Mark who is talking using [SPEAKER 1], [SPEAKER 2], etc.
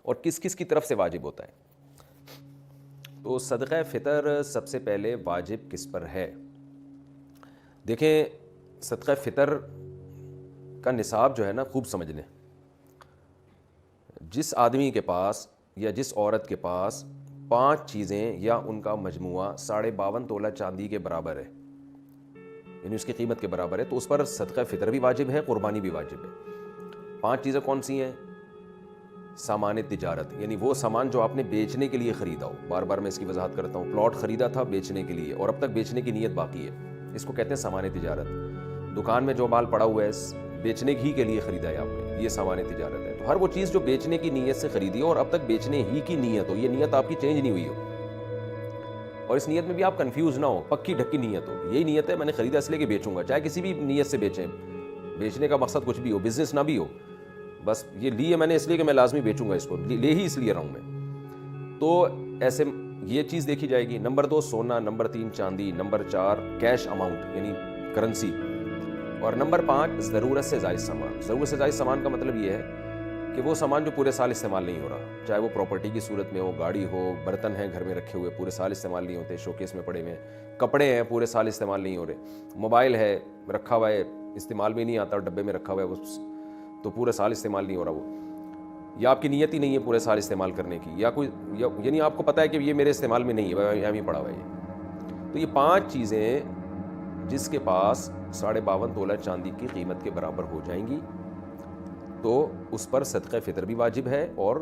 [SPEAKER 1] اور کس کس کی طرف سے واجب ہوتا ہے. تو صدقہ فطر سب سے پہلے واجب کس پر ہے؟ دیکھیں صدقہ فطر کا نصاب جو ہے نا خوب سمجھ لیں. جس آدمی کے پاس یا جس عورت کے پاس 5 چیزیں یا ان کا مجموعہ 52.5 تولہ چاندی کے برابر ہے، یعنی اس کی قیمت کے برابر ہے، تو اس پر صدقہ فطر بھی واجب ہے، قربانی بھی واجب ہے. 5 چیزیں کون سی ہیں؟ سامان تجارت، یعنی وہ سامان جو آپ نے بیچنے کے لیے خریدا ہو. بار بار میں اس کی وضاحت کرتا ہوں. پلاٹ خریدا تھا بیچنے کے لیے اور اب تک بیچنے کی نیت باقی ہے، اس کو کہتے ہیں سامان تجارت. دکان میں جو مال پڑا ہوا ہے بیچنے ہی کے لیے خریدا ہے آپ نے، یہ سامان تجارت ہے. تو ہر وہ چیز جو بیچنے کی نیت سے خریدی ہو اور اب تک بیچنے ہی کی نیت ہو، یہ نیت آپ کی چینج نہیں ہوئی ہو، اور اس نیت میں بھی آپ کنفیوز نہ ہو، پکی ڈھکی نیت ہو. یہی نیت ہے میں نے خریدا اس لیے کہ بیچوں گا، چاہے کسی بھی نیت سے بیچیں، بیچنے کا مقصد کچھ بھی ہو، بزنس نہ بھی ہو، بس یہ لیے میں نے اس لیے کہ میں لازمی بیچوں گا، اس کو لے ہی اس لیے رہا ہوں میں. تو ایسے یہ چیز دیکھی جائے گی. نمبر 2 سونا، نمبر 3 چاندی، نمبر 4 کیش اماؤنٹ یعنی کرنسی، اور نمبر 5 ضرورت سے زائد سامان. ضرورت سے زائد سامان کا مطلب یہ ہے کہ وہ سامان جو پورے سال استعمال نہیں ہو رہا، چاہے وہ پراپرٹی کی صورت میں ہو، گاڑی ہو، برتن ہیں گھر میں رکھے ہوئے پورے سال استعمال نہیں ہوتے، شوکیس میں پڑے ہوئے ہیں، کپڑے ہیں پورے سال استعمال نہیں ہو رہے، موبائل ہے رکھا ہوا ہے استعمال بھی نہیں آتا اور ڈبے میں رکھا ہوا ہے وہ تو پورے سال استعمال نہیں ہو رہا وہ، یا آپ کی نیت ہی نہیں ہے پورے سال استعمال کرنے کی، یا کوئی یعنی آپ کو پتہ ہے کہ یہ میرے استعمال میں نہیں ہے، یہاں بھی پڑا ہوا ہے یہ. تو یہ 5 چیزیں جس کے پاس 52.5 تولہ چاندی کی قیمت کے برابر ہو جائیں گی تو اس پر صدقہ فطر بھی واجب ہے اور